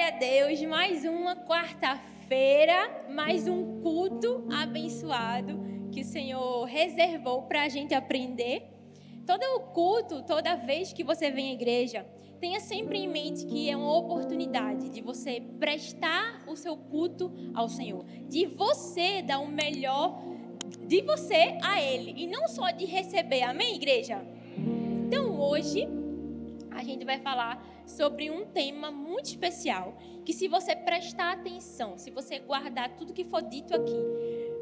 Glória a Deus, mais uma quarta-feira, mais um culto abençoado que o Senhor reservou para a gente aprender. Todo o culto, toda vez que você vem à igreja, tenha sempre em mente que é uma oportunidade de você prestar o seu culto ao Senhor, de você dar o melhor de você a Ele, e não só de receber, amém, igreja? Então hoje a gente vai falar sobre um tema muito especial, que se você prestar atenção, se você guardar tudo que for dito aqui,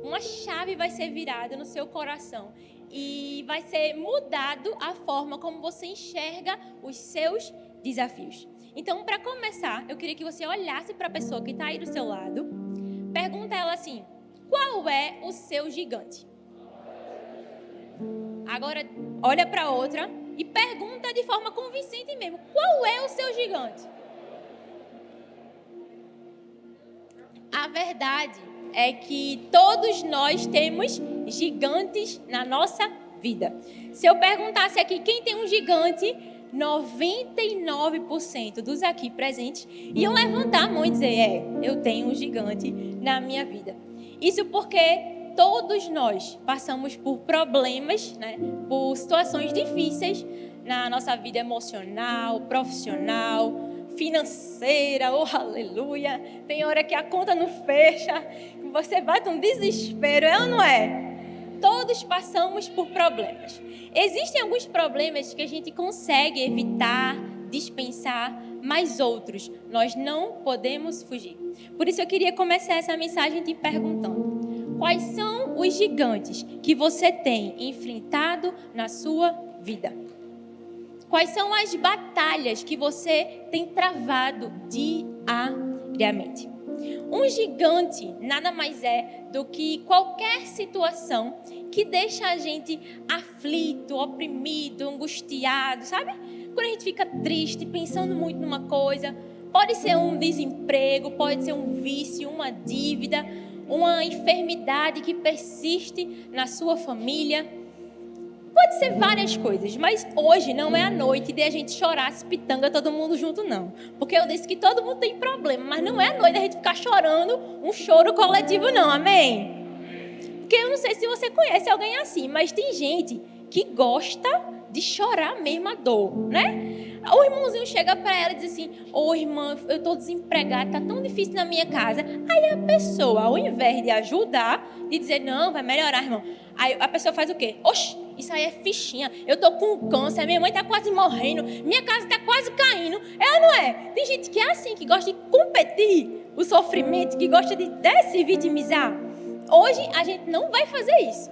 uma chave vai ser virada no seu coração e vai ser mudado a forma como você enxerga os seus desafios. Então, para começar, eu queria que você olhasse para a pessoa que está aí do seu lado, pergunta a ela assim: qual é o seu gigante? Agora, olha para outra e pergunta de forma convincente mesmo: qual é o seu gigante? A verdade é que todos nós temos gigantes na nossa vida. Se eu perguntasse aqui quem tem um gigante, 99% dos aqui presentes iam levantar a mão e dizer: eu tenho um gigante na minha vida. Isso porque todos nós passamos por problemas, né? Por situações difíceis na nossa vida emocional, profissional, financeira, oh aleluia. Tem hora que a conta não fecha, que você bate um desespero, é ou não é? Todos passamos por problemas. Existem alguns problemas que a gente consegue evitar, dispensar, mas outros nós não podemos fugir. Por isso eu queria começar essa mensagem te perguntando: quais são os gigantes que você tem enfrentado na sua vida? Quais são as batalhas que você tem travado diariamente? Um gigante nada mais é do que qualquer situação que deixa a gente aflito, oprimido, angustiado, sabe? Quando a gente fica triste, pensando muito numa coisa, pode ser um desemprego, pode ser um vício, uma dívida, uma enfermidade que persiste na sua família. Pode ser várias coisas, mas hoje não é a noite de a gente chorar as pitangas todo mundo junto, não. Porque eu disse que todo mundo tem problema, mas não é a noite de a gente ficar chorando um choro coletivo, não, amém? Porque eu não sei se você conhece alguém assim, mas tem gente que gosta de chorar mesmo a dor, né? O irmãozinho chega para ela e diz assim: ô irmã, eu estou desempregado, tá tão difícil na minha casa. Aí a pessoa, ao invés de ajudar, de dizer: não, vai melhorar, irmão. Aí a pessoa faz o quê? Oxe, isso aí é fichinha, eu tô com câncer, minha mãe tá quase morrendo, minha casa tá quase caindo. É ou não é? Tem gente que é assim, que gosta de competir o sofrimento, que gosta de se vitimizar. Hoje a gente não vai fazer isso.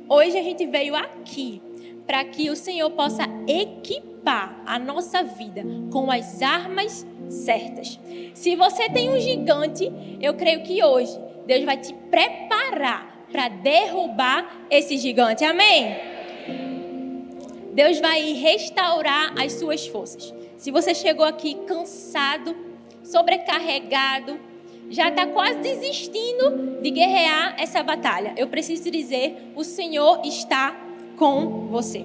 Hoje a gente veio aqui para que o Senhor possa equipar a nossa vida com as armas certas. Se você tem um gigante, eu creio que hoje Deus vai te preparar para derrubar esse gigante, amém? Deus vai restaurar as suas forças. Se você chegou aqui cansado, sobrecarregado, já está quase desistindo de guerrear essa batalha, eu preciso dizer: o Senhor está com você.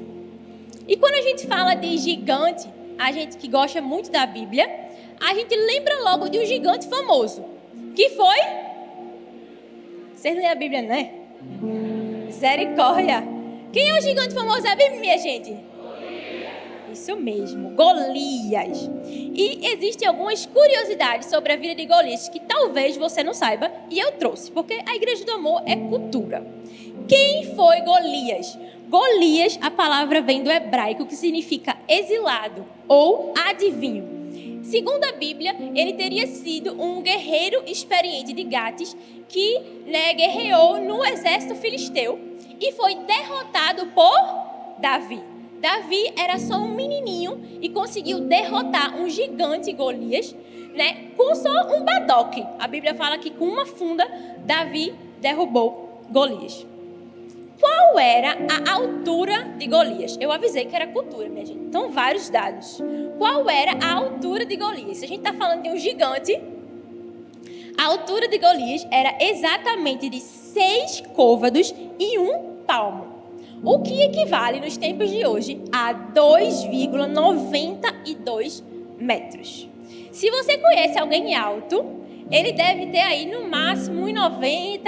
E quando a gente fala de gigante, a gente que gosta muito da Bíblia, a gente lembra logo de um gigante famoso, que foi... Vocês lêem a Bíblia, né? Misericórdia. Quem é o gigante famoso da Bíblia, minha gente? Isso mesmo, Golias. E existem algumas curiosidades sobre a vida de Golias que talvez você não saiba, e eu trouxe, porque a Igreja do Amor é cultura. Quem foi Golias? Golias, a palavra vem do hebraico, que significa exilado ou adivinho. Segundo a Bíblia, ele teria sido um guerreiro experiente de Gates que guerreou no exército filisteu e foi derrotado por Davi. Davi era só um menininho e conseguiu derrotar um gigante, Golias, com só um badoque. A Bíblia fala que com uma funda, Davi derrubou Golias. Qual era a altura de Golias? Eu avisei que era cultura, minha gente. Então, vários dados. Qual era a altura de Golias? Se a gente está falando de um gigante, a altura de Golias era exatamente de 6 côvados e 1 palmo. O que equivale nos tempos de hoje a 2,92 metros. Se você conhece alguém alto, ele deve ter aí no máximo 1,90,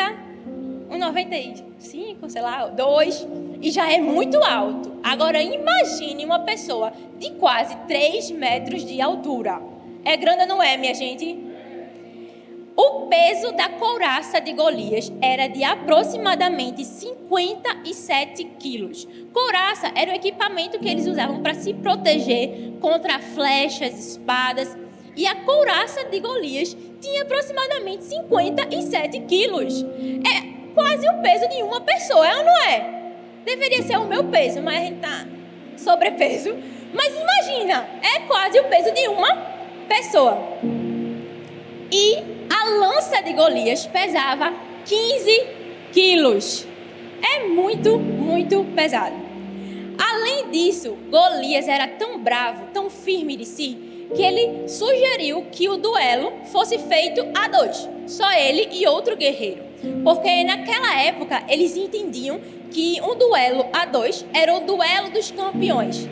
1,95, sei lá, 2, e já é muito alto. Agora imagine uma pessoa de quase 3 metros de altura. É grande ou não é, minha gente? O peso da couraça de Golias era de aproximadamente 57 quilos. Couraça era o equipamento que eles usavam para se proteger contra flechas, espadas. E a couraça de Golias tinha aproximadamente 57 quilos. É quase o peso de uma pessoa, é ou não é? Deveria ser o meu peso, mas a gente está sobrepeso. Mas imagina, é quase o peso de uma pessoa. E a lança de Golias pesava 15 quilos. É muito, muito pesado. Além disso, Golias era tão bravo, tão firme de si, que ele sugeriu que o duelo fosse feito a 2. Só ele e outro guerreiro. Porque naquela época eles entendiam que um duelo a 2 era o duelo dos campeões.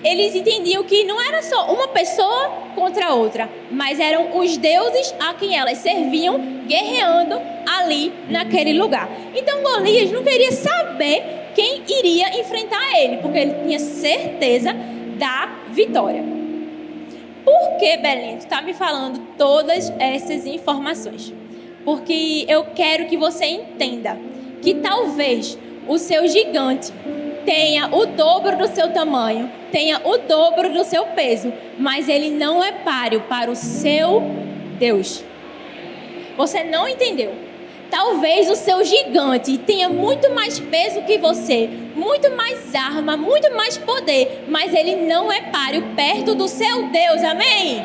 Eles entendiam que não era só uma pessoa contra a outra, mas eram os deuses a quem elas serviam guerreando ali naquele lugar. Então Golias não queria saber quem iria enfrentar ele, porque ele tinha certeza da vitória. Por que, Belém, tu está me falando todas essas informações? Porque eu quero que você entenda que talvez o seu gigante tenha o dobro do seu tamanho, tenha o dobro do seu peso, mas ele não é páreo para o seu Deus. Você não entendeu? Talvez o seu gigante tenha muito mais peso que você, muito mais arma, muito mais poder, mas ele não é páreo perto do seu Deus, amém?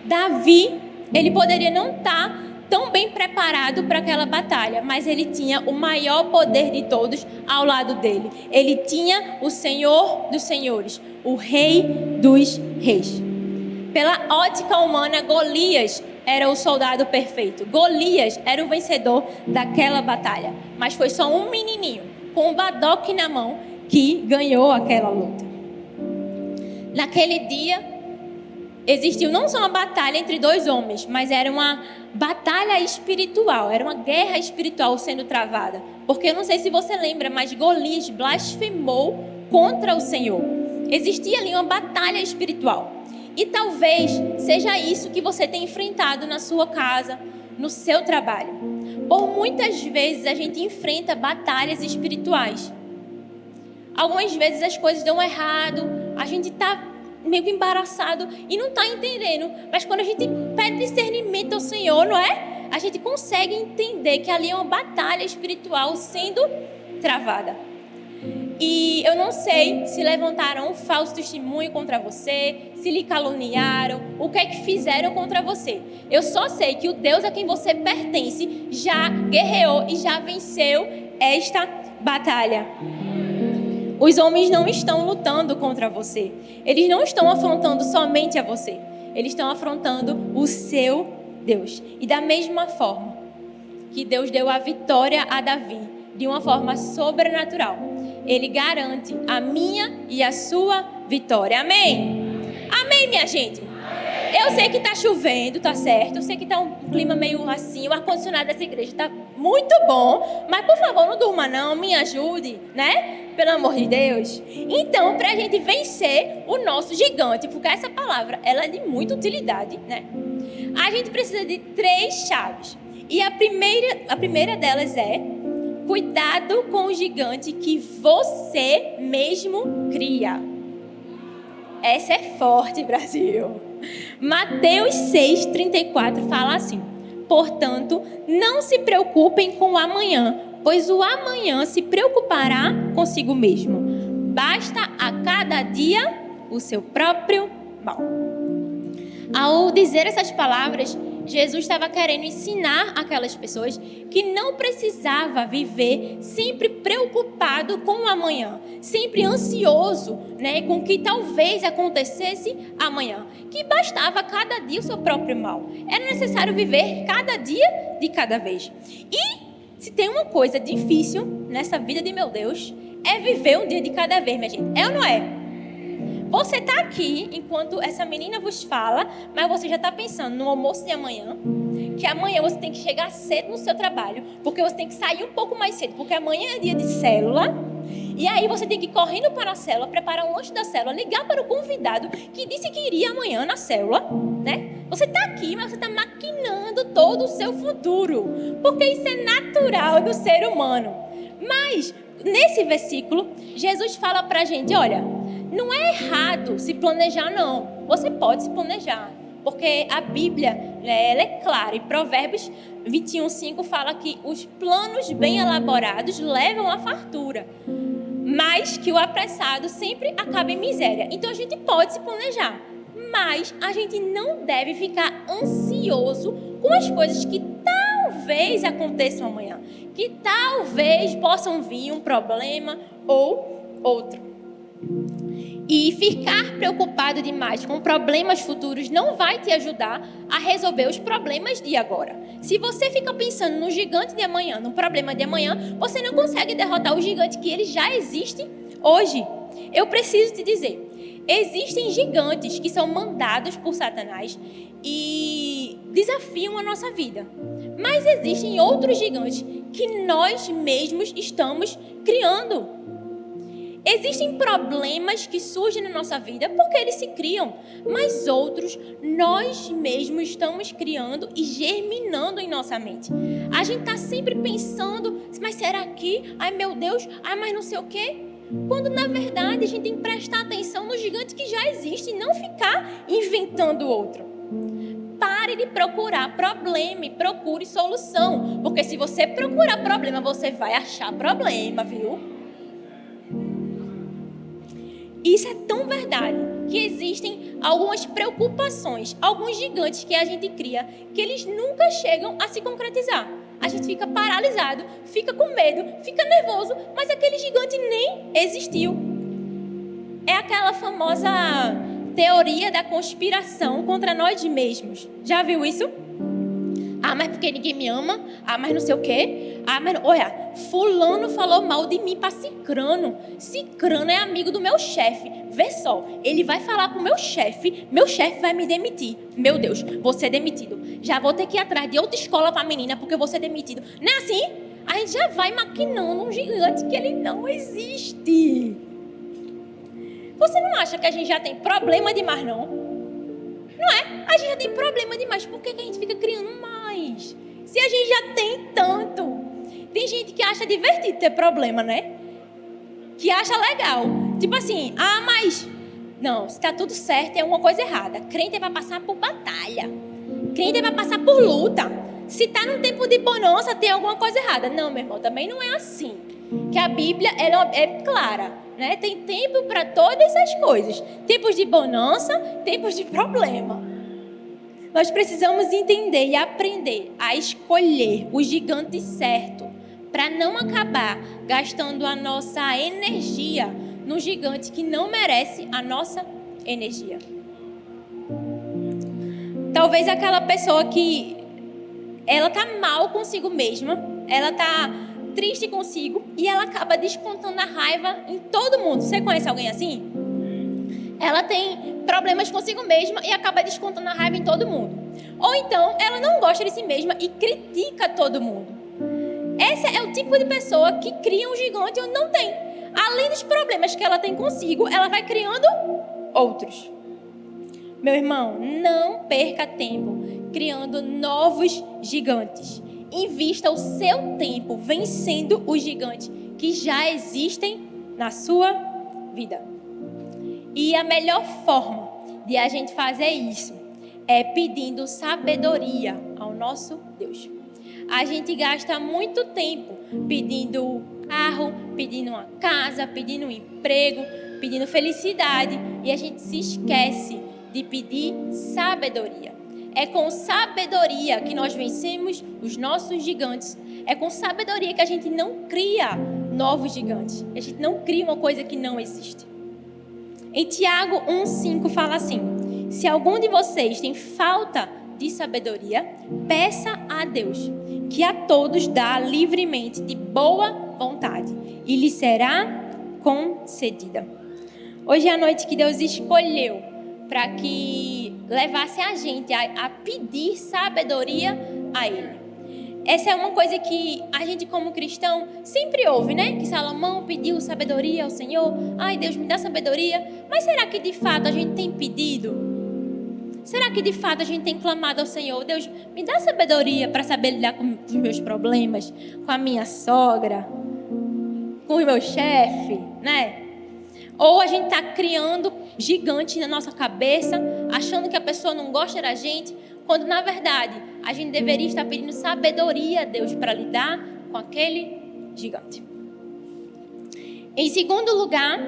Davi, ele poderia não estar tão bem preparado para aquela batalha, mas ele tinha o maior poder de todos ao lado dele. Ele tinha o Senhor dos Senhores, o Rei dos Reis. Pela ótica humana, Golias era o soldado perfeito. Golias era o vencedor daquela batalha, mas foi só um menininho com um badoque na mão que ganhou aquela luta. Naquele dia, existiu não só uma batalha entre dois homens, mas era uma batalha espiritual, era uma guerra espiritual sendo travada. Porque eu não sei se você lembra, mas Golias blasfemou contra o Senhor. Existia ali uma batalha espiritual. E talvez seja isso que você tem enfrentado na sua casa, no seu trabalho. Por muitas vezes a gente enfrenta batalhas espirituais. Algumas vezes as coisas dão errado, a gente está meio que embaraçado e não está entendendo. Mas quando a gente pede discernimento ao Senhor, não é? A gente consegue entender que ali é uma batalha espiritual sendo travada. E eu não sei se levantaram um falso testemunho contra você, se lhe caluniaram, o que é que fizeram contra você. Eu só sei que o Deus a quem você pertence já guerreou e já venceu esta batalha. Os homens não estão lutando contra você. Eles não estão afrontando somente a você. Eles estão afrontando o seu Deus. E da mesma forma que Deus deu a vitória a Davi, de uma forma sobrenatural, Ele garante a minha e a sua vitória. Amém? Amém, minha gente? Eu sei que está chovendo, tá certo? Eu sei que está um clima meio assim, o ar-condicionado dessa igreja está muito bom, mas por favor, não durma não, me ajude, né? Pelo amor de Deus. Então, para a gente vencer o nosso gigante, porque essa palavra, ela é de muita utilidade, né? A gente precisa de 3 chaves. E a primeira delas é: cuidado com o gigante que você mesmo cria. Essa é forte, Brasil. Mateus 6,34 fala assim: portanto, não se preocupem com o amanhã, pois o amanhã se preocupará consigo mesmo. Basta a cada dia o seu próprio mal. Ao dizer essas palavras, Jesus estava querendo ensinar aquelas pessoas que não precisava viver sempre preocupado com o amanhã, sempre ansioso, né, com o que talvez acontecesse amanhã, que bastava cada dia o seu próprio mal. Era necessário viver cada dia de cada vez. E se tem uma coisa difícil nessa vida de meu Deus, é viver um dia de cada vez, minha gente. É ou não é? Você está aqui enquanto essa menina vos fala, mas você já está pensando no almoço de amanhã, que amanhã você tem que chegar cedo no seu trabalho, porque você tem que sair um pouco mais cedo, porque amanhã é dia de célula. E aí você tem que ir correndo para a célula, preparar um lanche da célula, ligar para o convidado que disse que iria amanhã na célula, né? Você está aqui, mas você está maquinando todo o seu futuro, porque isso é natural do ser humano. Mas, nesse versículo, Jesus fala para a gente, olha, não é errado se planejar, não. Você pode se planejar, porque a Bíblia, né, ela é clara. E Provérbios 21:5 fala que os planos bem elaborados levam à fartura, mas que o apressado sempre acaba em miséria. Então a gente pode se planejar, mas a gente não deve ficar ansioso com as coisas que talvez aconteçam amanhã, que talvez possam vir um problema ou outro. E ficar preocupado demais com problemas futuros não vai te ajudar a resolver os problemas de agora. Se você fica pensando no gigante de amanhã, no problema de amanhã, você não consegue derrotar o gigante que ele já existe hoje. Eu preciso te dizer, existem gigantes que são mandados por Satanás e desafiam a nossa vida. Mas existem outros gigantes que nós mesmos estamos criando. Existem problemas que surgem na nossa vida porque eles se criam, mas outros nós mesmos estamos criando e germinando em nossa mente. A gente está sempre pensando, mas será que? Ai meu Deus, ai mas não sei o quê. Quando na verdade a gente tem que prestar atenção no gigante que já existe e não ficar inventando outro. Pare de procurar problema e procure solução, porque se você procurar problema, você vai achar problema, viu? Isso é tão verdade que existem algumas preocupações, alguns gigantes que a gente cria, que eles nunca chegam a se concretizar. A gente fica paralisado, fica com medo, fica nervoso, mas aquele gigante nem existiu. É aquela famosa teoria da conspiração contra nós mesmos. Já viu isso? Ah, mas porque ninguém me ama? Ah, mas não sei o quê? Ah, mas olha, fulano falou mal de mim para Cicrano. Cicrano é amigo do meu chefe. Vê só, ele vai falar com meu chefe vai me demitir. Meu Deus, você é demitido. Já vou ter que ir atrás de outra escola para a menina porque eu vou ser demitido. Não é assim? A gente já vai maquinando um gigante que ele não existe. Você não acha que a gente já tem problema demais, não? Não é? A gente já tem problema demais. Por que a gente fica criando mais? Se a gente já tem tanto. Tem gente que acha divertido ter problema, né? Que acha legal. Tipo assim, ah, mas... Não, se tá tudo certo, é uma coisa errada. Crente vai passar por batalha. Crente vai passar por luta. Se tá num tempo de bonança, tem alguma coisa errada. Não, meu irmão, também não é assim. Que a Bíblia ela é clara, né? Tem tempo para todas as coisas. Tempos de bonança, tempos de problema. Nós precisamos entender e aprender a escolher o gigante certo para não acabar gastando a nossa energia num gigante que não merece a nossa energia. Talvez aquela pessoa que ela tá mal consigo mesma, ela tá triste consigo e ela acaba descontando a raiva em todo mundo. Você conhece alguém assim? Ela tem problemas consigo mesma e acaba descontando a raiva em todo mundo. Ou então, ela não gosta de si mesma e critica todo mundo. Esse é o tipo de pessoa que cria um gigante onde não tem. Além dos problemas que ela tem consigo, ela vai criando outros. Meu irmão, não perca tempo criando novos gigantes. Invista o seu tempo vencendo os gigantes que já existem na sua vida. E a melhor forma de a gente fazer isso é pedindo sabedoria ao nosso Deus. A gente gasta muito tempo pedindo carro, pedindo uma casa, pedindo um emprego, pedindo felicidade e a gente se esquece de pedir sabedoria. É com sabedoria que nós vencemos os nossos gigantes. É com sabedoria que a gente não cria novos gigantes. A gente não cria uma coisa que não existe. Em Tiago 1,5 fala assim: se algum de vocês tem falta de sabedoria, peça a Deus, que a todos dá livremente de boa vontade, e lhe será concedida. Hoje é a noite que Deus escolheu para que levasse a gente a pedir sabedoria a Ele. Essa é uma coisa que a gente, como cristão, sempre ouve, né? Que Salomão pediu sabedoria ao Senhor. Ai, Deus, me dá sabedoria. Mas será que de fato a gente tem pedido? Será que de fato a gente tem clamado ao Senhor? Deus, me dá sabedoria para saber lidar com os meus problemas, com a minha sogra, com o meu chefe, né? Ou a gente está criando gigante na nossa cabeça, achando que a pessoa não gosta da gente, quando na verdade a gente deveria estar pedindo sabedoria a Deus para lidar com aquele gigante. Em segundo lugar,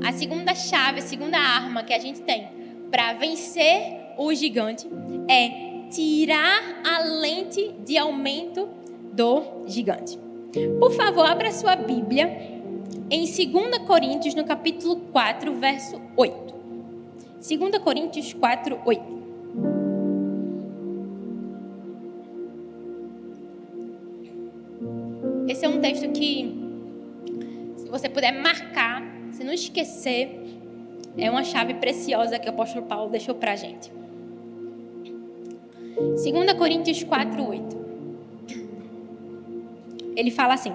a segunda chave, a segunda arma que a gente tem para vencer o gigante é tirar a lente de aumento do gigante. Por favor, abra sua Bíblia em 2 Coríntios, no capítulo 4, verso 8. 2 Coríntios 4, 8. Esse é um texto que, se você puder marcar, se não esquecer, é uma chave preciosa que o apóstolo Paulo deixou para a gente. 2 Coríntios 4, 8. Ele fala assim: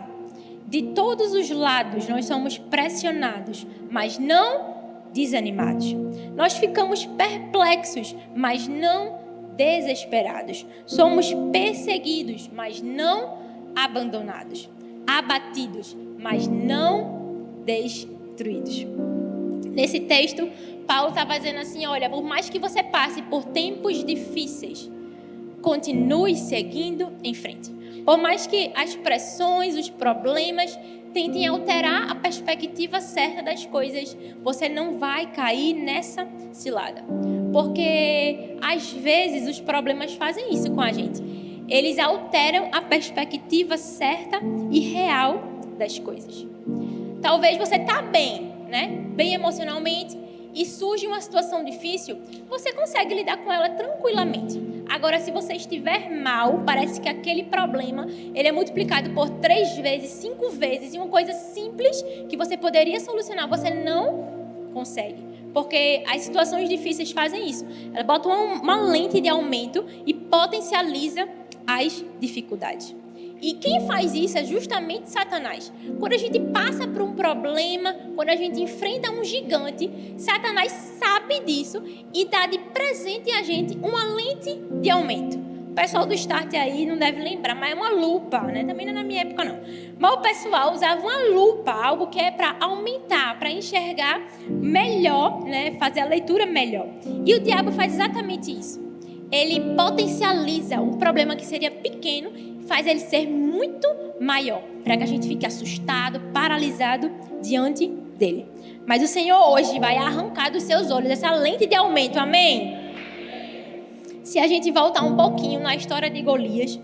de todos os lados nós somos pressionados, mas não desanimados. Nós ficamos perplexos, mas não desesperados. Somos perseguidos, mas não abandonados. Abatidos, mas não destruídos. Nesse texto, Paulo estava dizendo assim: olha, por mais que você passe por tempos difíceis, continue seguindo em frente. Por mais que as pressões, os problemas tentem alterar a perspectiva certa das coisas, você não vai cair nessa cilada. Porque, às vezes, os problemas fazem isso com a gente. Eles alteram a perspectiva certa e real das coisas. Talvez você está bem, né? Bem emocionalmente, e surge uma situação difícil, você consegue lidar com ela tranquilamente. Agora, se você estiver mal, parece que aquele problema ele é multiplicado por 3 vezes, 5 vezes, e uma coisa simples que você poderia solucionar, você não consegue. Porque as situações difíceis fazem isso. Ela bota uma lente de aumento e potencializa as dificuldades. E quem faz isso é justamente Satanás. Quando a gente passa por um problema, quando a gente enfrenta um gigante, Satanás sabe disso e dá de presente a gente uma lente de aumento. O pessoal do Start aí não deve lembrar, mas é uma lupa, né? Também não é na minha época, não. Mas o pessoal usava uma lupa, algo que é para aumentar, para enxergar melhor, né? Fazer a leitura melhor. E o diabo faz exatamente isso. Ele potencializa um problema que seria pequeno, faz ele ser muito maior, para que a gente fique assustado, paralisado diante dele. Mas o Senhor hoje vai arrancar dos seus olhos essa lente de aumento, amém? Se a gente voltar um pouquinho na história de Golias,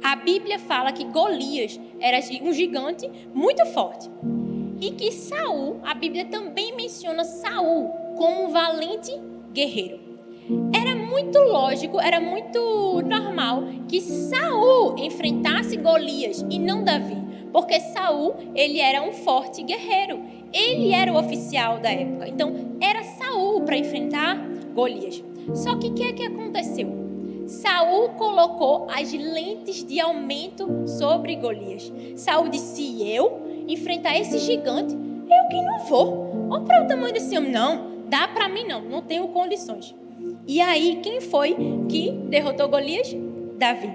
a Bíblia fala que Golias era um gigante muito forte. E que Saul, a Bíblia também menciona Saul como um valente guerreiro. Era muito lógico, era muito normal que Saul enfrentasse Golias e não Davi. Porque Saul, ele era um forte guerreiro. Ele era o oficial da época. Então, era Saul para enfrentar Golias. Só que o que é que aconteceu? Saul colocou as lentes de aumento sobre Golias. Saul disse: eu enfrentar esse gigante? Eu que não vou. Olha para o tamanho desse homem. Não, dá para mim não tenho condições. E aí, quem foi que derrotou Golias? Davi.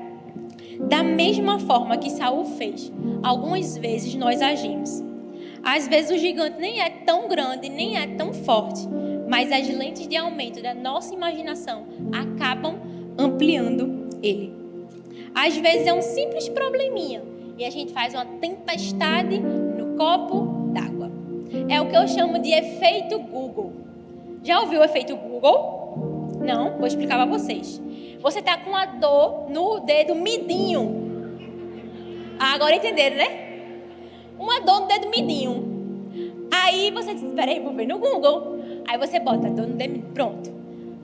Da mesma forma que Saul fez, algumas vezes nós agimos. Às vezes o gigante nem é tão grande, nem é tão forte, mas as lentes de aumento da nossa imaginação acabam ampliando ele. Às vezes é um simples probleminha e a gente faz uma tempestade no copo d'água. É o que eu chamo de efeito Google. Já ouviu o efeito Google? Não, vou explicar para vocês. Você está com a dor no dedo midinho. Agora entenderam, né? Uma dor no dedo midinho. Aí você diz: espera aí, vou ver no Google. Aí você bota dor no dedo midinho. Pronto.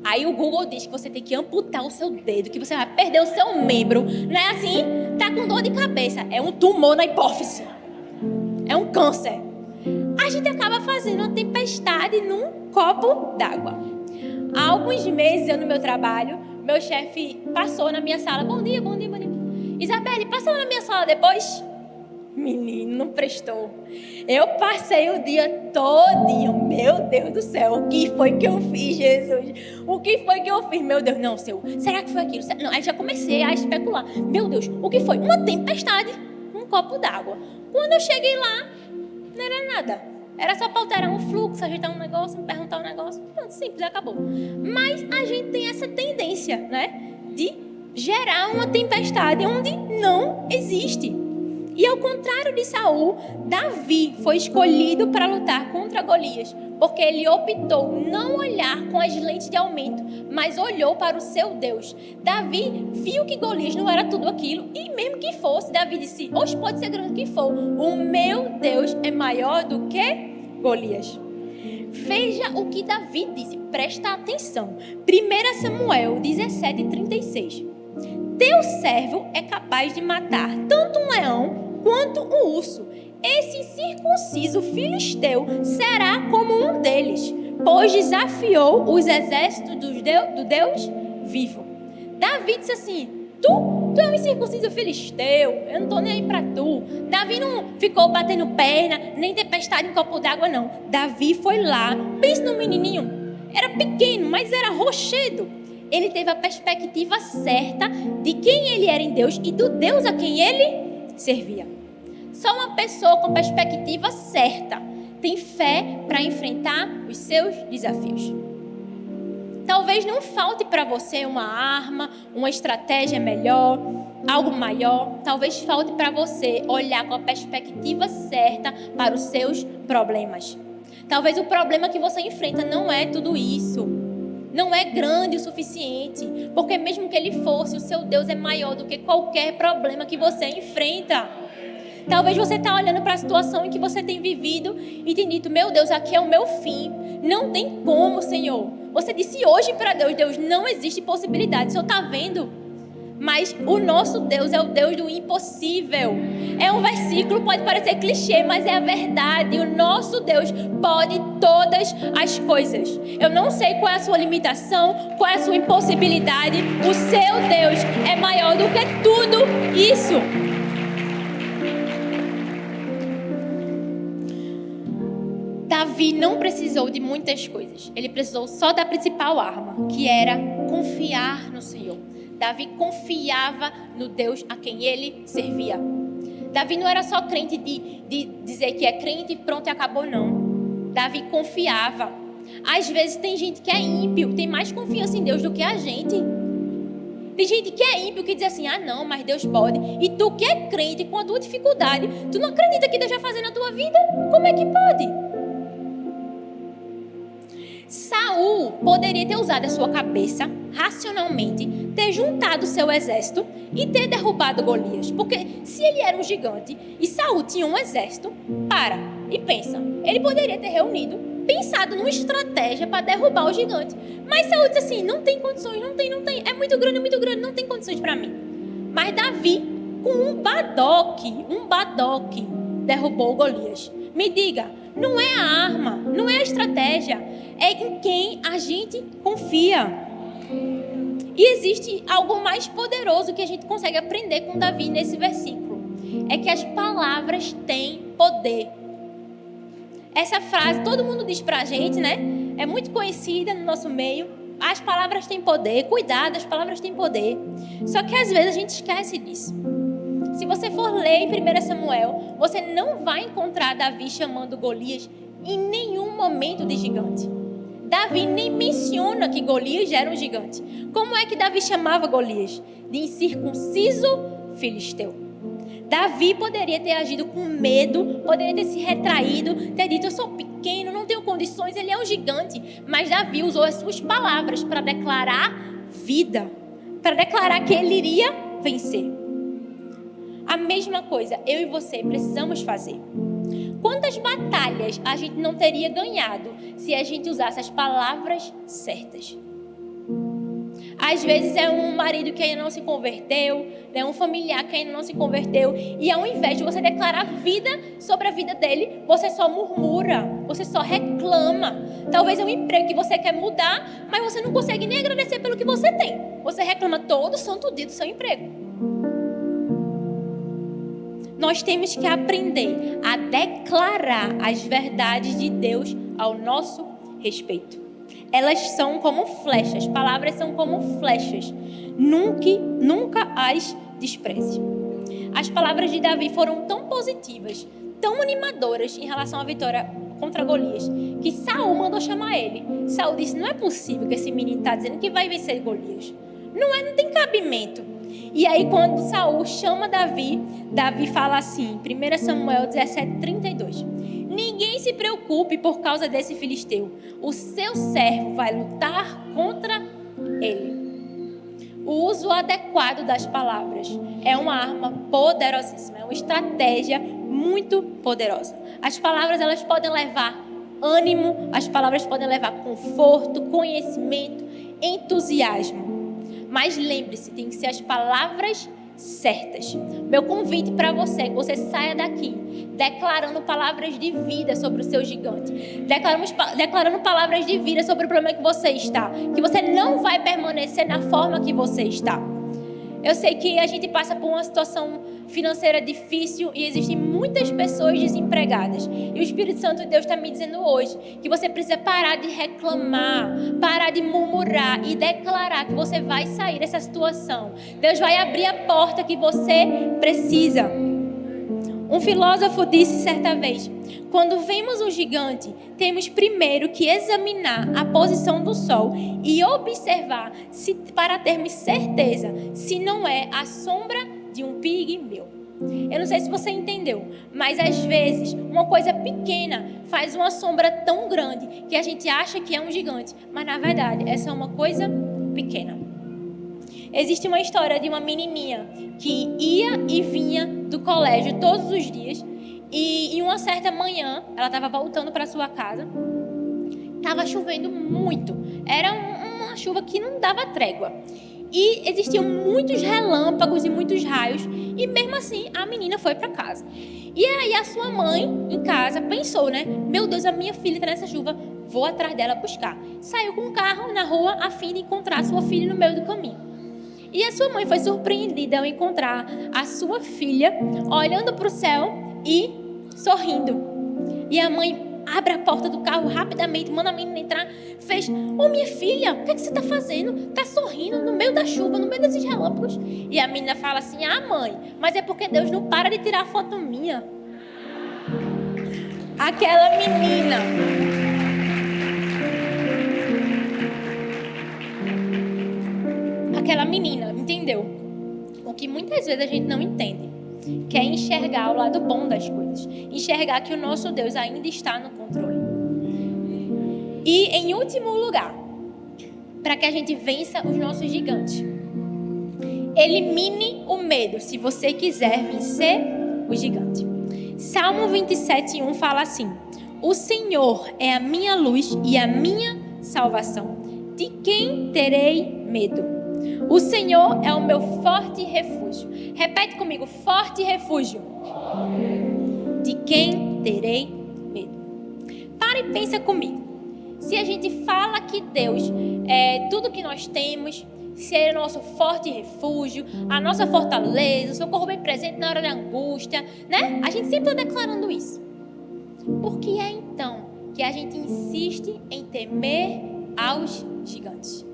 Aí o Google diz que você tem que amputar o seu dedo, que você vai perder o seu membro. Não é assim? Tá com dor de cabeça. É um tumor na hipófise. É um câncer. A gente acaba fazendo uma tempestade num copo d'água. Há alguns meses, eu no meu trabalho, meu chefe passou na minha sala. Bom dia, bom dia, bom dia. Isabelle, passa lá na minha sala depois. Menino, não prestou. Eu passei o dia todinho. Meu Deus do céu, o que foi que eu fiz, Jesus? O que foi que eu fiz? Meu Deus, não, será que foi aquilo? Não, aí já comecei a especular. Meu Deus, o que foi? Uma tempestade, um copo d'água. Quando eu cheguei lá, não era nada. Era só para alterar um fluxo, ajeitar um negócio, me perguntar um negócio. Pronto, simples, acabou. Mas a gente tem essa tendência, né? De gerar uma tempestade onde não existe. E ao contrário de Saul, Davi foi escolhido para lutar contra Golias, porque ele optou não olhar com as lentes de aumento, mas olhou para o seu Deus. Davi viu que Golias não era tudo aquilo, e mesmo que fosse, Davi disse, hoje pode ser grande que for, o meu Deus é maior do que Golias. Veja o que Davi disse, presta atenção. 1 Samuel 17:36. Teu servo é capaz de matar tanto um leão quanto um urso. Esse incircunciso filisteu será como um deles, pois desafiou os exércitos do Deus vivo. Davi disse assim, tu é um incircunciso filisteu, eu não estou nem aí para tu. Davi não ficou batendo perna, nem tempestade em copo d'água, não. Davi foi lá, pensa no menininho, era pequeno, mas era rochedo. Ele teve a perspectiva certa de quem ele era em Deus e do Deus a quem ele servia. Só uma pessoa com perspectiva certa tem fé para enfrentar os seus desafios. Talvez não falte para você uma arma, uma estratégia melhor, algo maior. Talvez falte para você olhar com a perspectiva certa para os seus problemas. Talvez o problema que você enfrenta não é tudo isso. Não é grande o suficiente, porque mesmo que ele fosse, o seu Deus é maior do que qualquer problema que você enfrenta. Talvez você está olhando para a situação em que você tem vivido e tem dito, meu Deus, aqui é o meu fim. Não tem como, Senhor. Você disse hoje para Deus, Deus, não existe possibilidade. O Senhor está vendo? Mas o nosso Deus é o Deus do impossível. É um versículo, pode parecer clichê, mas é a verdade. O nosso Deus pode todas as coisas. Eu não sei qual é a sua limitação, qual é a sua impossibilidade. O seu Deus é maior do que tudo isso. Davi não precisou de muitas coisas. Ele precisou só da principal arma, que era confiar no Senhor. Davi confiava no Deus a quem ele servia. Davi não era só crente de dizer que é crente e pronto e acabou, não. Davi confiava. Às vezes tem gente que é ímpio, tem mais confiança em Deus do que a gente. Tem gente que é ímpio, que diz assim, ah não, mas Deus pode. E tu que é crente, com a tua dificuldade, tu não acredita que Deus vai fazer na tua vida? Como é que pode? Saul poderia ter usado a sua cabeça, racionalmente, ter juntado o seu exército e ter derrubado Golias. Porque se ele era um gigante e Saul tinha um exército, para e pensa. Ele poderia ter reunido, pensado numa estratégia para derrubar o gigante. Mas Saul disse assim, não tem condições, não tem. É muito grande, não tem condições para mim. Mas Davi, com um badoque, derrubou Golias. Me diga, não é a arma, não é a estratégia, é em quem a gente confia. E existe algo mais poderoso que a gente consegue aprender com Davi nesse versículo. É que as palavras têm poder. Essa frase todo mundo diz pra gente, né? É muito conhecida no nosso meio. As palavras têm poder, cuidado, as palavras têm poder. Só que às vezes a gente esquece disso. Se você for ler em 1 Samuel, você não vai encontrar Davi chamando Golias em nenhum momento de gigante. Davi nem menciona que Golias era um gigante. Como é que Davi chamava Golias? De incircunciso filisteu. Davi poderia ter agido com medo, poderia ter se retraído, ter dito, eu sou pequeno, não tenho condições, ele é um gigante. Mas Davi usou as suas palavras para declarar vida, para declarar que ele iria vencer. A mesma coisa, eu e você precisamos fazer. Quantas batalhas a gente não teria ganhado se a gente usasse as palavras certas? Às vezes é um marido que ainda não se converteu, né? Um familiar que ainda não se converteu. E ao invés de você declarar vida sobre a vida dele, você só murmura, você só reclama. Talvez é um emprego que você quer mudar, mas você não consegue nem agradecer pelo que você tem. Você reclama todo santo dia do seu emprego. Nós temos que aprender a declarar as verdades de Deus ao nosso respeito. Elas são como flechas, palavras são como flechas. Nunca as despreze. As palavras de Davi foram tão positivas, tão animadoras em relação à vitória contra Golias, que Saul mandou chamar ele. Saul disse: não é possível que esse menino está dizendo que vai vencer Golias. Não tem cabimento. E aí quando Saul chama Davi, Davi fala assim, 1 Samuel 17:32. Ninguém se preocupe por causa desse filisteu. O seu servo vai lutar contra ele. O uso adequado das palavras é uma arma poderosíssima, é uma estratégia muito poderosa. As palavras, elas podem levar ânimo, as palavras podem levar conforto, conhecimento, entusiasmo. Mas lembre-se, tem que ser as palavras certas. Meu convite para você é que você saia daqui declarando palavras de vida sobre o seu gigante. Declarando palavras de vida sobre o problema que você está. Que você não vai permanecer na forma que você está. Eu sei que a gente passa por uma situação financeira difícil e existem muitas pessoas desempregadas. E o Espírito Santo de Deus está me dizendo hoje que você precisa parar de reclamar, parar de murmurar e declarar que você vai sair dessa situação. Deus vai abrir a porta que você precisa. Um filósofo disse certa vez: quando vemos um gigante, temos primeiro que examinar a posição do sol e observar para termos certeza se não é a sombra de um pigmeu. Eu não sei se você entendeu, mas às vezes uma coisa pequena faz uma sombra tão grande que a gente acha que é um gigante, mas na verdade essa é uma coisa pequena. Existe uma história de uma menininha que ia e vinha do colégio todos os dias e em uma certa manhã ela estava voltando para sua casa. Estava chovendo muito. Era uma chuva que não dava trégua. E existiam muitos relâmpagos e muitos raios. E mesmo assim a menina foi para casa. E aí a sua mãe em casa pensou, né? Meu Deus, a minha filha está nessa chuva. Vou atrás dela buscar. Saiu com o carro na rua a fim de encontrar sua filha no meio do caminho. E a sua mãe foi surpreendida ao encontrar a sua filha olhando para o céu e sorrindo. E a mãe abre a porta do carro rapidamente, manda a menina entrar, fez: ô minha filha, o que você está fazendo? Está sorrindo no meio da chuva, no meio desses relâmpagos. E a menina fala assim: ah mãe, mas é porque Deus não para de tirar foto minha. Aquela menina entendeu o que muitas vezes a gente não entende, que é enxergar o lado bom das coisas, enxergar que o nosso Deus ainda está no controle. E em último lugar, para que a gente vença os nossos gigantes, elimine o medo se você quiser vencer o gigante. Salmo 27:1 fala assim: o Senhor é a minha luz e a minha salvação. De quem terei medo? O Senhor é o meu forte refúgio. Repete comigo: forte refúgio. De quem terei medo? Para e pensa comigo. Se a gente fala que Deus é tudo que nós temos, se é o nosso forte refúgio, a nossa fortaleza, o socorro bem presente na hora da angústia, né? A gente sempre está declarando isso. Por que é então que a gente insiste em temer aos gigantes?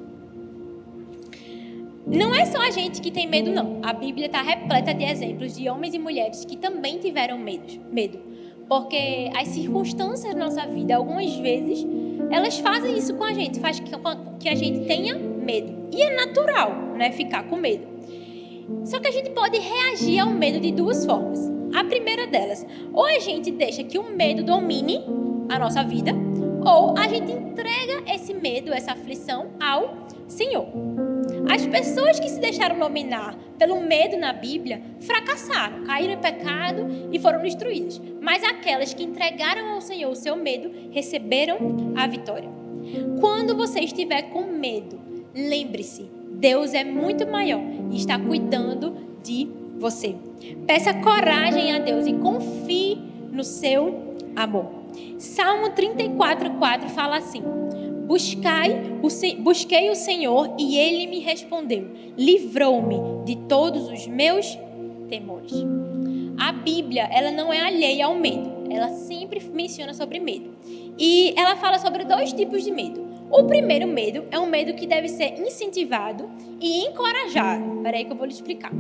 Não é só a gente que tem medo, não. A Bíblia está repleta de exemplos de homens e mulheres que também tiveram medo. Porque as circunstâncias da nossa vida, algumas vezes, elas fazem isso com a gente, faz que a gente tenha medo. E é natural, né, ficar com medo. Só que a gente pode reagir ao medo de duas formas. A primeira delas, ou a gente deixa que o medo domine a nossa vida, ou a gente entrega esse medo, essa aflição ao Senhor. As pessoas que se deixaram dominar pelo medo na Bíblia fracassaram, caíram em pecado e foram destruídas. Mas aquelas que entregaram ao Senhor o seu medo receberam a vitória. Quando você estiver com medo, lembre-se, Deus é muito maior e está cuidando de você. Peça coragem a Deus e confie no seu amor. Salmo 34:4 fala assim: Busquei o Senhor e Ele me respondeu. Livrou-me de todos os meus temores. A Bíblia, ela não é alheia ao medo. Ela sempre menciona sobre medo. E ela fala sobre 2 tipos de medo. O primeiro medo é um medo que deve ser incentivado e encorajado. Espera aí que eu vou lhe explicar.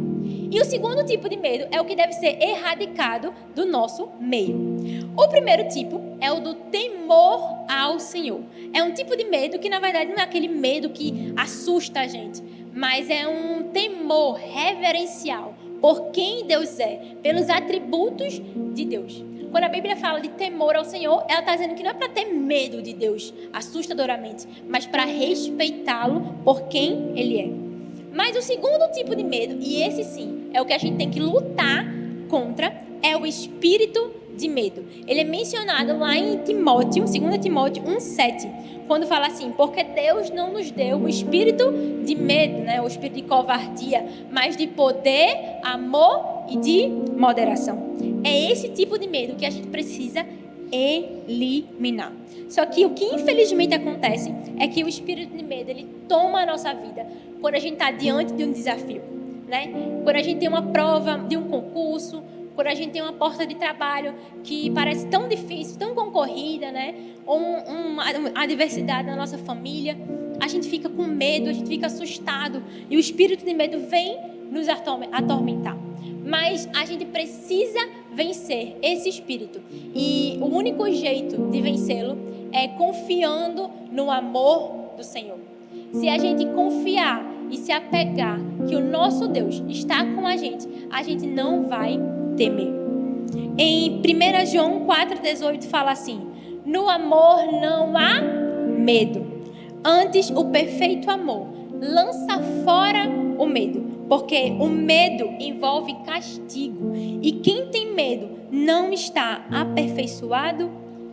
E o segundo tipo de medo é o que deve ser erradicado do nosso meio. O primeiro tipo é o do temor ao Senhor. É um tipo de medo que, na verdade, não é aquele medo que assusta a gente, mas é um temor reverencial por quem Deus é, pelos atributos de Deus. Quando a Bíblia fala de temor ao Senhor, ela está dizendo que não é para ter medo de Deus, assustadoramente, mas para respeitá-lo por quem Ele é. Mas o segundo tipo de medo, e esse sim, é o que a gente tem que lutar contra, é o espírito de medo. Ele é mencionado lá em Timóteo, 2 Timóteo 1:7, quando fala assim: porque Deus não nos deu o espírito de medo, né, o espírito de covardia, mas de poder, amor e de moderação. É esse tipo de medo que a gente precisa eliminar. Só que o que infelizmente acontece é que o espírito de medo, ele toma a nossa vida quando a gente está diante de um desafio, né? Quando a gente tem uma prova de um concurso, quando a gente tem uma porta de trabalho que parece tão difícil, tão concorrida, né? Ou uma adversidade na nossa família, a gente fica com medo, a gente fica assustado e o espírito de medo vem nos atormentar. Mas a gente precisa vencer esse espírito. E o único jeito de vencê-lo é confiando no amor do Senhor. Se a gente confiar e se apegar que o nosso Deus está com a gente não vai temer. Em 1 João 4,18 fala assim: no amor não há medo. Antes, o perfeito amor lança fora o medo, porque o medo envolve castigo. E quem tem medo não está aperfeiçoado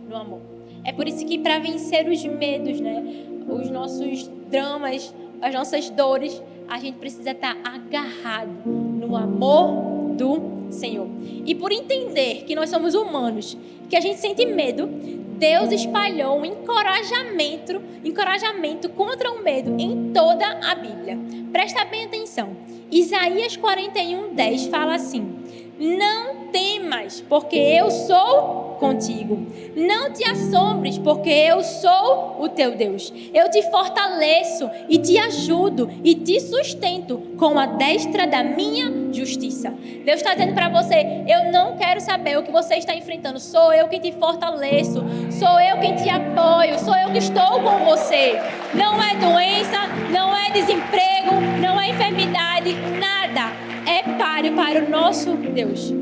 no amor. É por isso que para vencer os medos, né, os nossos dramas, as nossas dores, a gente precisa estar agarrado no amor do Senhor. E por entender que nós somos humanos, que a gente sente medo, Deus espalhou um encorajamento contra o medo em toda a Bíblia. Presta bem atenção. Isaías 41:10 fala assim: não temas, porque eu sou contigo. Não te assombres, porque eu sou o teu Deus. Eu te fortaleço e te ajudo e te sustento com a destra da minha justiça. Deus está dizendo para você: eu não quero saber o que você está enfrentando. Sou eu quem te fortaleço. Sou eu quem te apoio. Sou eu que estou com você. Não é doença, não é desemprego, não é enfermidade, nada. É páreo para o nosso Deus.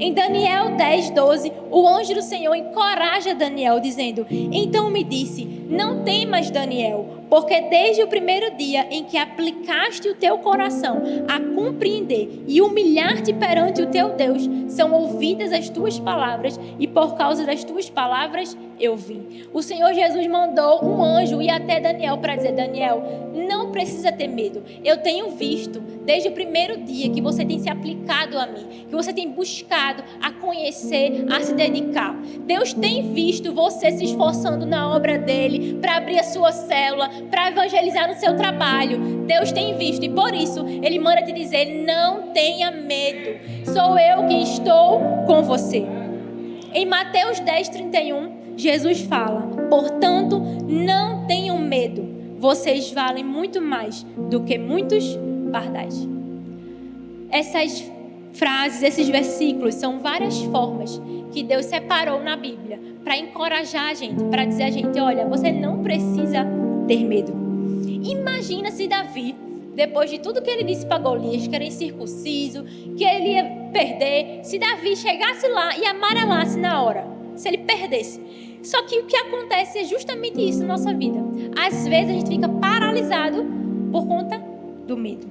Em Daniel 10:12, o anjo do Senhor encoraja Daniel, dizendo: então me disse, não temas, Daniel, porque desde o primeiro dia em que aplicaste o teu coração a compreender e humilhar-te perante o teu Deus, são ouvidas as tuas palavras, e por causa das tuas palavras eu vim. O Senhor Jesus mandou um anjo ir até Daniel para dizer: Daniel, não precisa ter medo. Eu tenho visto desde o primeiro dia que você tem se aplicado a mim, que você tem buscado a conhecer, a se dedicar. Deus tem visto você se esforçando na obra dele, para abrir a sua célula, para evangelizar no seu trabalho. Deus tem visto e por isso ele manda te dizer: não tenha medo. Sou eu quem estou com você. Em Mateus 10:31, Jesus fala: portanto, não tenham medo. Vocês valem muito mais do que muitos pardais. Essas frases, esses versículos são várias formas que Deus separou na Bíblia para encorajar a gente, para dizer a gente: olha, você não precisa ter medo. Imagina se Davi, depois de tudo que ele disse para Golias, que era incircunciso, que ele ia perder, se Davi chegasse lá e amarelasse na hora, se ele perdesse. Só que o que acontece é justamente isso na nossa vida. Às vezes a gente fica paralisado por conta do medo.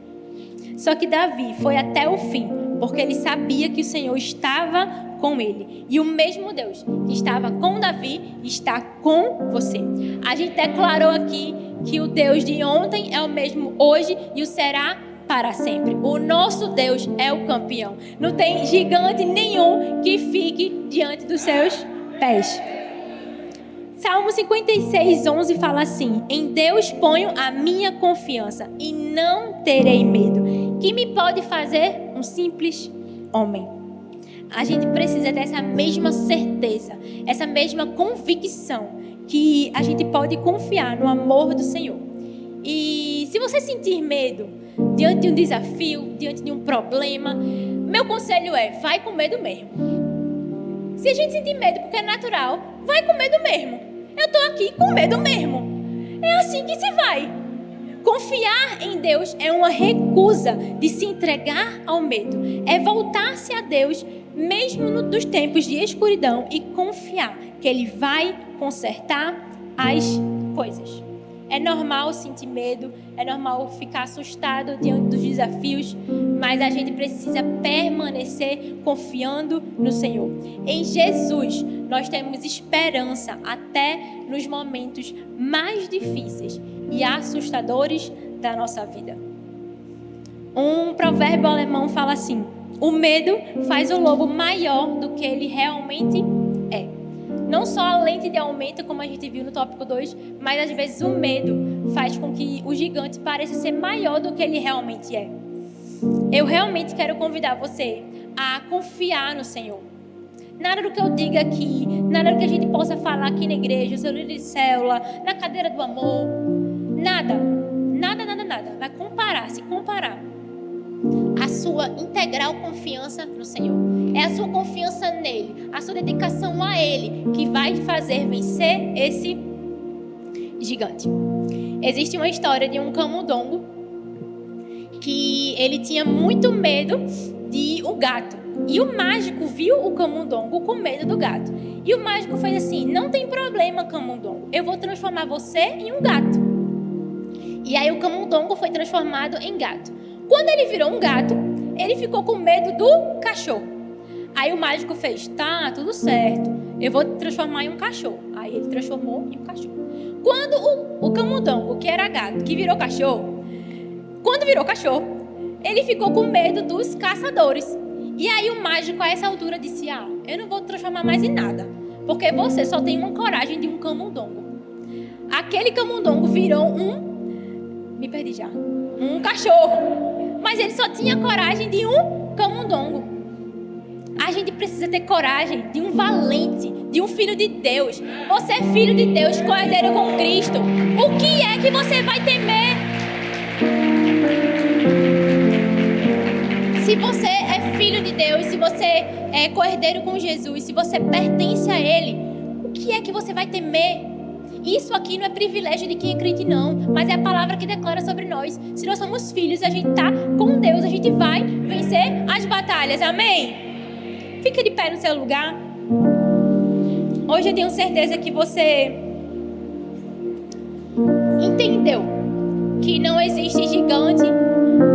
Só que Davi foi até o fim, porque ele sabia que o Senhor estava com ele. E o mesmo Deus que estava com Davi está com você. A gente declarou aqui que o Deus de ontem é o mesmo hoje e o será para sempre. O nosso Deus é o campeão. Não tem gigante nenhum que fique diante dos seus pés. Salmo 56:11 fala assim: em Deus ponho a minha confiança e não terei medo. Que me pode fazer um simples homem? A gente precisa dessa mesma certeza, essa mesma convicção que a gente pode confiar no amor do Senhor. E se você sentir medo diante de um desafio, diante de um problema, meu conselho é: vai com medo mesmo. Se a gente sentir medo porque é natural, vai com medo mesmo. Eu estou aqui com medo mesmo. É assim que se vai. Confiar em Deus é uma recusa de se entregar ao medo. É voltar-se a Deus mesmo nos tempos de escuridão e confiar que Ele vai consertar as coisas. É normal sentir medo, é normal ficar assustado diante dos desafios, mas a gente precisa permanecer confiando no Senhor. Em Jesus, nós temos esperança até nos momentos mais difíceis e assustadores da nossa vida. Um provérbio alemão fala assim: o medo faz o lobo maior do que ele realmente é. Não só a lente de aumento, como a gente viu no tópico 2, mas às vezes o medo faz com que o gigante pareça ser maior do que ele realmente é. Eu realmente quero convidar você a confiar no Senhor. Nada do que eu diga aqui, nada do que a gente possa falar aqui na igreja, no seu líder de célula, na cadeira do amor, nada vai se comparar a sua integral confiança no Senhor. É a sua confiança nele, a sua dedicação a Ele que vai fazer vencer esse gigante. Existe uma história de um camundongo que ele tinha muito medo de um gato. E o mágico viu o camundongo com medo do gato. E o mágico fez assim: não tem problema, camundongo, eu vou transformar você em um gato. E aí o camundongo foi transformado em gato. Quando ele virou um gato, ele ficou com medo do cachorro. Aí o mágico fez: tá, tudo certo, eu vou te transformar em um cachorro. Aí ele transformou em um cachorro. Quando o camundongo, que era gato, que virou cachorro, quando virou cachorro, ele ficou com medo dos caçadores. E aí o mágico, a essa altura, disse: eu não vou te transformar mais em nada, porque você só tem uma coragem de um camundongo. Aquele camundongo virou um cachorro, mas ele só tinha coragem de um camundongo. A gente precisa ter coragem de um valente, de um filho de Deus. Você é filho de Deus, co-herdeiro com Cristo. O que é que você vai temer? Se você é filho de Deus, se você é co-herdeiro com Jesus, se você pertence a Ele, o que é que você vai temer? Isso aqui não é privilégio de quem é crente, não, mas é a palavra que declara sobre nós. Se nós somos filhos, a gente está com Deus, a gente vai vencer as batalhas, amém? Fica de pé no seu lugar. Hoje eu tenho certeza que você entendeu que não existe gigante,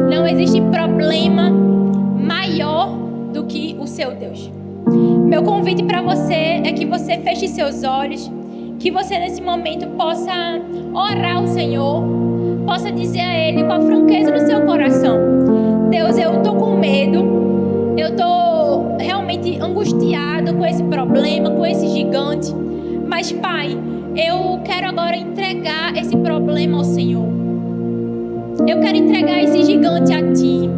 não existe problema maior do que o seu Deus. Meu convite para você é que você feche seus olhos, que você nesse momento possa orar ao Senhor, possa dizer a Ele com a franqueza do seu coração: Deus, eu estou com medo, eu estou realmente angustiado com esse problema, com esse gigante, mas Pai, eu quero agora entregar esse problema ao Senhor. Eu quero entregar esse gigante a Ti.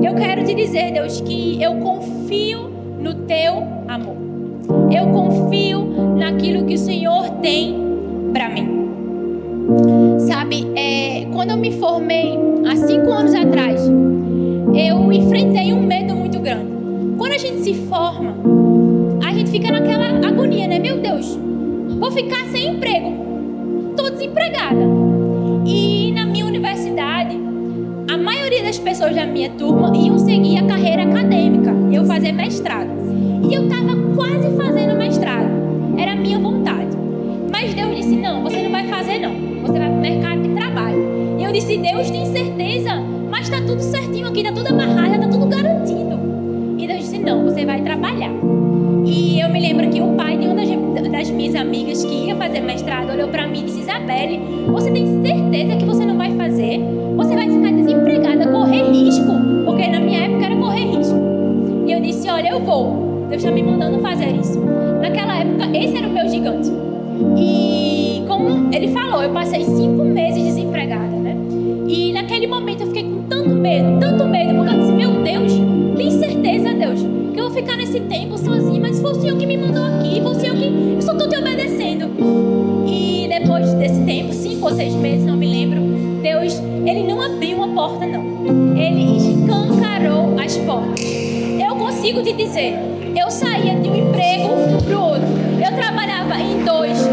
Eu quero te dizer, Deus, que eu confio no Teu amor. Eu confio naquilo que o Senhor tem para mim. Sabe, quando eu me formei há 5 anos atrás, eu enfrentei um medo muito grande. Quando a gente se forma, a gente fica naquela agonia, né? Meu Deus, vou ficar sem emprego, estou desempregada. E na minha universidade, a maioria das pessoas da minha turma iam seguir a carreira acadêmica, iam fazer mestrado. E eu estava quase fazendo mestrado, era a minha vontade. Mas Deus disse: não, você não vai fazer não, você vai para o mercado de trabalho. E eu disse: Deus, tem certeza? Mas está tudo certinho aqui, está tudo amarrado, está tudo garantido. E Deus disse: não, você vai trabalhar. desesperado, olhou para mim e disse: Isabelle, você tem certeza que você não vai fazer? Você vai ficar desempregada, correr risco? Porque na minha época era correr risco. E eu disse: olha, eu vou. Deus está me mandando fazer isso. Naquela época, esse era o meu gigante. E como ele falou, eu passei 5 meses desempregada, né? E naquele momento eu fiquei com tanto medo, porque eu disse: meu Deus, tem certeza, Deus, que eu vou ficar nesse tempo sozinha? Mas foi o Senhor que me mandou aqui, foi o Senhor que... eu só estou te obedecendo. E depois desse tempo, 5 ou 6 meses, não me lembro, Deus, Ele não abriu uma porta, não. Ele escancarou as portas. Eu consigo te dizer, eu saía de um emprego para o outro. Eu trabalhava em 2,